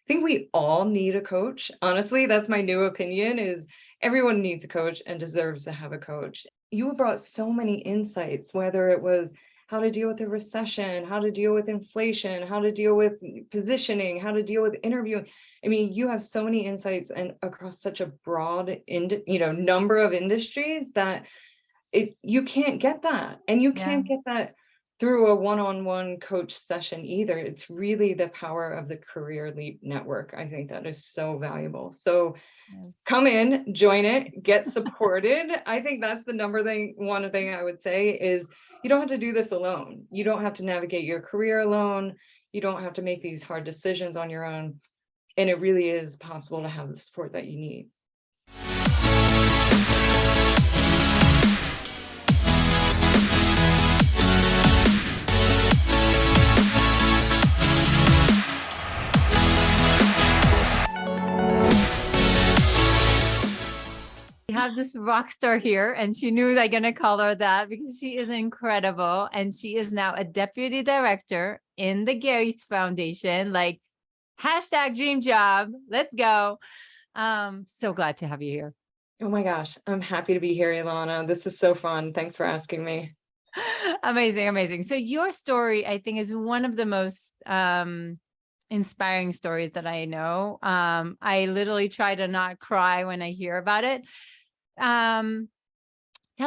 think we all need a coach. Honestly, that's my new opinion is everyone needs a coach and deserves to have a coach. You brought so many insights, whether it was how to deal with the recession, how to deal with inflation, how to deal with positioning, how to deal with interviewing. I mean, you have so many insights and across such a broad, number of industries that you can't get that, and you Yeah. can't get that through a one-on-one coach session either. It's really the power of the Career Leap Network. I think that is so valuable. So Yeah. come in, join it, get supported. I think that's the one thing I would say is you don't have to do this alone. You don't have to navigate your career alone. You don't have to make these hard decisions on your own. And it really is possible to have the support that you need. We have this rock star here, and she knew they're going to call her that because she is incredible. And she is now a deputy director in the Gates Foundation. Like, hashtag dream job. Let's go. So glad to have you here. Oh my gosh, I'm happy to be here, Ilana. This is so fun. Thanks for asking me. Amazing, amazing. So your story, I think, is one of the most inspiring stories that I know. I literally try to not cry when I hear about it. Tell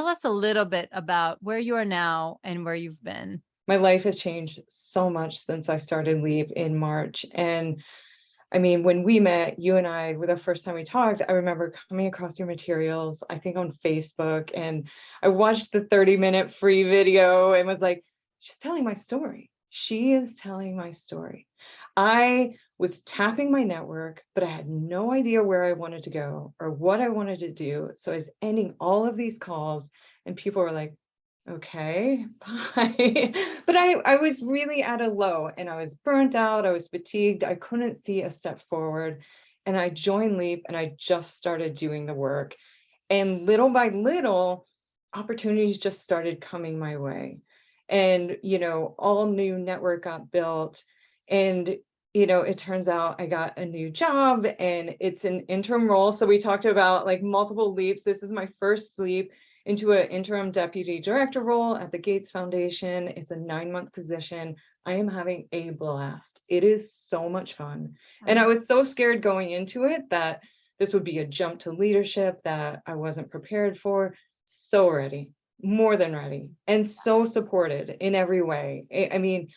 us a little bit about where you are now and where you've been. My life has changed so much since I started Leap in March. And I mean, when we met, you and I, were the first time we talked, I remember coming across your materials, I think on Facebook, and I watched the 30-minute free video and was like, she's telling my story. She is telling my story. I was tapping my network, but I had no idea where I wanted to go or what I wanted to do. So I was ending all of these calls, and people were like, okay, bye. But I was really at a low and I was burnt out. I was fatigued. I couldn't see a step forward. And I joined Leap and I just started doing the work. And little by little, opportunities just started coming my way. And, all new network got built. And, it turns out I got a new job and it's an interim role. So we talked about like multiple leaps. This is my first leap into an interim deputy director role at the Gates Foundation. It's a 9-month position. I am having a blast. It is so much fun. And I was so scared going into it that this would be a jump to leadership that I wasn't prepared for. So ready, more than ready, and so supported in every way. I mean,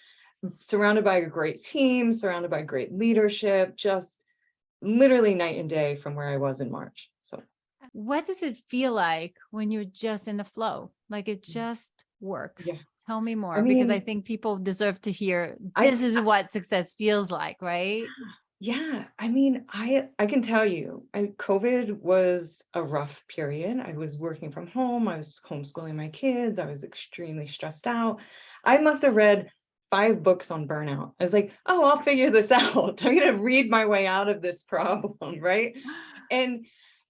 surrounded by a great team, surrounded by great leadership, just literally night and day from where I was in March. So What does it feel like when you're just in the flow? Like it just yeah, works. Tell me I more because I mean, think people deserve to hear I this is what success feels like, right? yeah, I mean, I can tell you, COVID was a rough period. I was working from home. I was homeschooling my kids. I was extremely stressed out. I must have read 5 books on burnout. I was like, oh, I'll figure this out. I'm gonna read my way out of this problem, right? And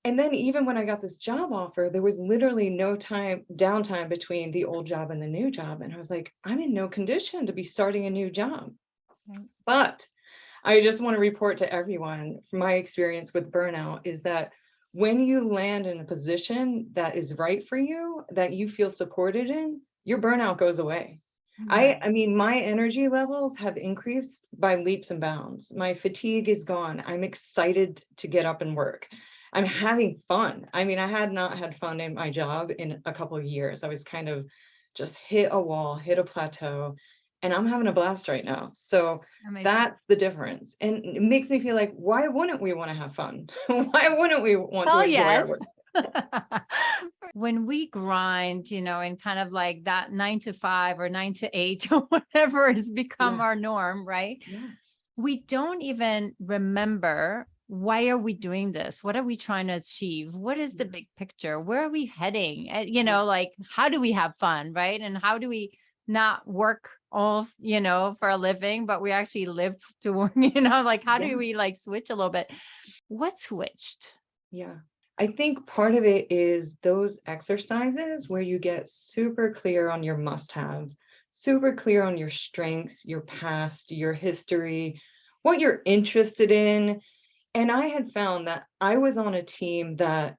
and then even when I got this job offer, there was literally no time downtime between the old job and the new job. And I was like, I'm in no condition to be starting a new job. Right. But I just want to report to everyone from my experience with burnout is that when you land in a position that is right for you, that you feel supported in, your burnout goes away. Right. I mean, my energy levels have increased by leaps and bounds. My fatigue is gone. I'm excited to get up and work. I'm having fun. I mean, I had not had fun in my job in a couple of years. I was kind of just hit a wall, hit a plateau, and I'm having a blast right now. So Amazing. that's the difference. And it makes me feel like, why wouldn't we want to have fun? Why wouldn't we want to Oh, enjoy our yes. work? When we grind, and kind of like that 9 to 5 or 9 to 8 or whatever has become Yeah, our norm, right? yeah, We don't even remember why are we doing this? What are we trying to achieve? What is the yeah, big picture? Where are we heading? yeah, Like how do we have fun, right? And how do we not work all, for a living, but we actually live to work, like how do yeah, we like switch a little bit? What switched? yeah. I think part of it is those exercises where you get super clear on your must-haves, super clear on your strengths, your past, your history, what you're interested in. And I had found that I was on a team that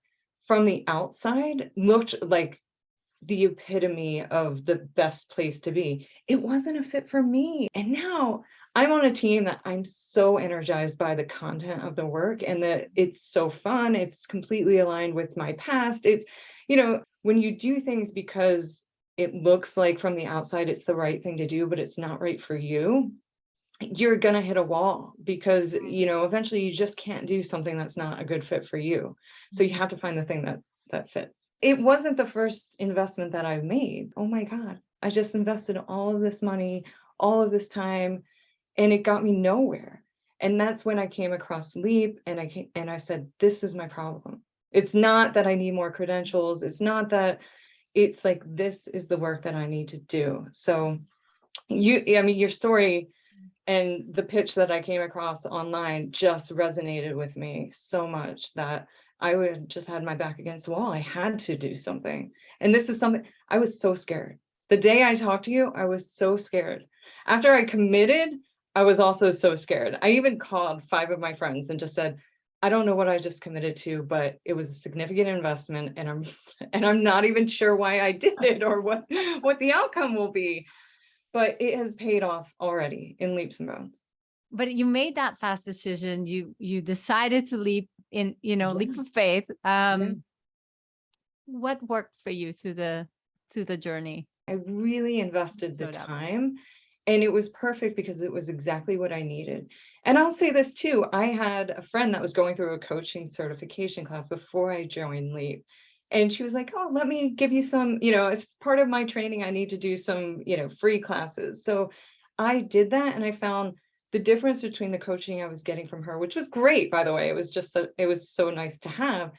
from the outside looked like the epitome of the best place to be. It wasn't a fit for me. And now I'm on a team that I'm so energized by the content of the work, and that it's so fun. It's completely aligned with my past. It's, when you do things because it looks like from the outside it's the right thing to do, but it's not right for you, you're going to hit a wall, because, eventually you just can't do something that's not a good fit for you. So you have to find the thing that fits. It wasn't the first investment that I've made. Oh my God, I just invested all of this money, all of this time, and it got me nowhere. And that's when I came across Leap, and I said, this is my problem. It's not that I need more credentials. It's not that. It's like, this is the work that I need to do. So your story and the pitch that I came across online just resonated with me so much that I would just had my back against the wall. I had to do something. And this is something I was so scared. The day I talked to you, I was so scared. After I committed, I was also so scared. I even called 5 of my friends and just said, I don't know what I just committed to, but it was a significant investment, and I'm not even sure why I did it or what the outcome will be. But it has paid off already in leaps and bounds. But you made that fast decision. You decided to leap in, leap Yeah. of faith. Yeah. What worked for you through the journey? I really invested the Showed up. time, and it was perfect because it was exactly what I needed. And I'll say this too, I had a friend that was going through a coaching certification class before I joined Leap. And she was like, oh, let me give you some, as part of my training, I need to do some, free classes. So I did that, and I found the difference between the coaching I was getting from her, which was great, by the way. It was just it was so nice to have.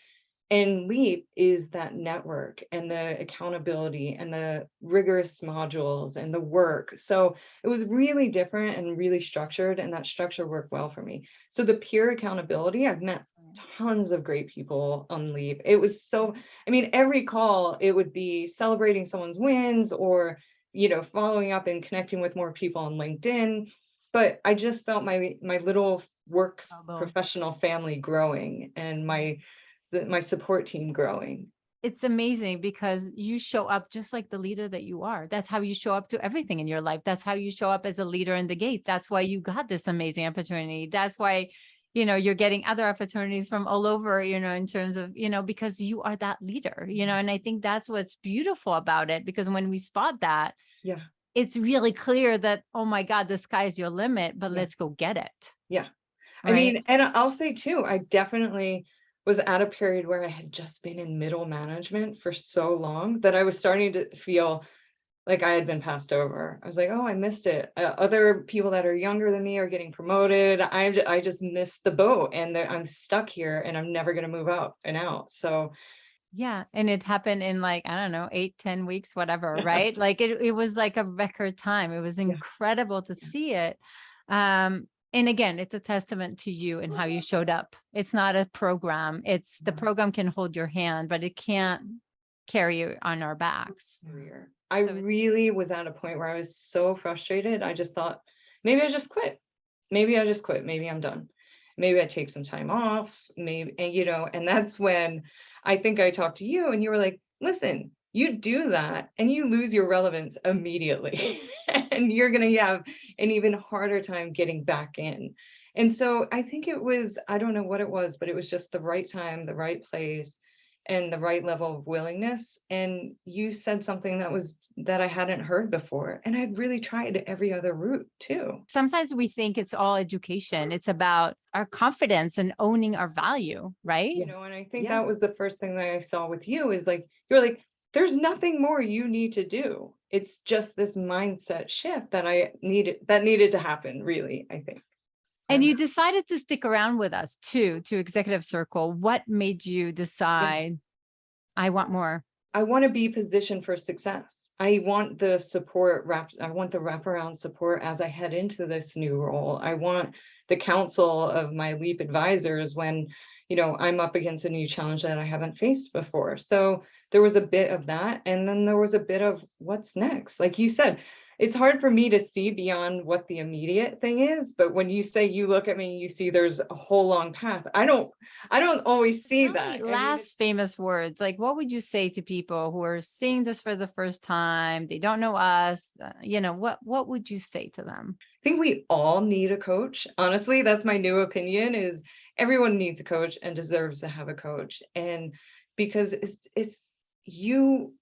And Leap is that network and the accountability and the rigorous modules and the work. So it was really different and really structured, and that structure worked well for me. So the peer accountability, I've met tons of great people on Leap. It was so, every call, it would be celebrating someone's wins, or, following up and connecting with more people on LinkedIn. But I just felt my little work professional family growing, and my support team growing. It's amazing because you show up just like the leader that you are. That's how you show up to everything in your life. That's how you show up as a leader in the gate. That's why you got this amazing opportunity. That's why, you're getting other opportunities from all over, in terms of, because you are that leader, and I think that's what's beautiful about it, because when we spot that, Yeah, it's really clear that, oh my God, the sky's your limit, but yeah, let's go get it. yeah. Right. And I'll say too, I definitely was at a period where I had just been in middle management for so long that I was starting to feel like I had been passed over. I was like, oh, I missed it. Other people that are younger than me are getting promoted. I just missed the boat, and I'm stuck here, and I'm never going to move up and out. So Yeah. And it happened in, like, I don't know, 8-10 weeks, whatever. Right. Like it was like a record time. It was yeah, incredible to see it. And again, it's a testament to you and how you showed up. It's not a program. It's the program can hold your hand, but it can't carry you on our backs. career. I So really was at a point where I was so frustrated. I just thought, maybe I just quit. Maybe I just quit. Maybe I'm done. Maybe I take some time off. Maybe, and that's when I think I talked to you, and you were like, listen, you do that and you lose your relevance immediately. And you're going to have an even harder time getting back in. And so I think it was, I don't know what it was, but it was just the right time, the right place, and the right level of willingness. And you said something that I hadn't heard before, and I'd really tried every other route too. sometimes we think it's all education. It's about our confidence and owning our value, right? And I think that was the first thing that I saw with you, is like, you're like, there's nothing more you need to do. It's just this mindset shift that needed to happen, really, I think. And you decided to stick around with us too, to Executive Circle. What made you decide, I want more? I want to be positioned for success. I want the support I want the wraparound support as I head into this new role. I want the counsel of my Leap advisors when, I'm up against a new challenge that I haven't faced before. So there was a bit of that. And then there was a bit of what's next. Like you said, it's hard for me to see beyond what the immediate thing is. But when you say you look at me, you see there's a whole long path. I don't always see Tell me that. I mean, last famous words. Like, what would you say to people who are seeing this for the first time? They don't know us. What would you say to them? I think we all need a coach. Honestly, that's my new opinion is everyone needs a coach and deserves to have a coach. And because it's you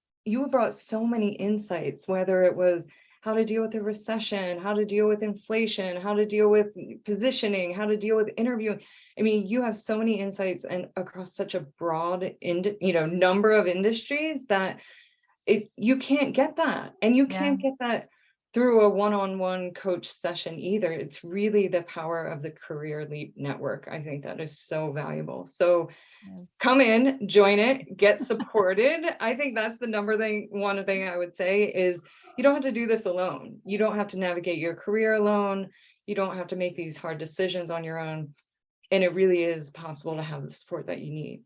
brought so many insights, whether it was how to deal with the recession, how to deal with inflation, how to deal with positioning, how to deal with interviewing. I mean, you have so many insights and across such a broad number of industries that you can't get that. And you Yeah. can't get that through a one-on-one coach session either. It's really the power of the Career Leap Network. I think that is so valuable. So Yes. come in, join it, get supported. I think that's the one thing I would say is you don't have to do this alone. You don't have to navigate your career alone. You don't have to make these hard decisions on your own. And it really is possible to have the support that you need.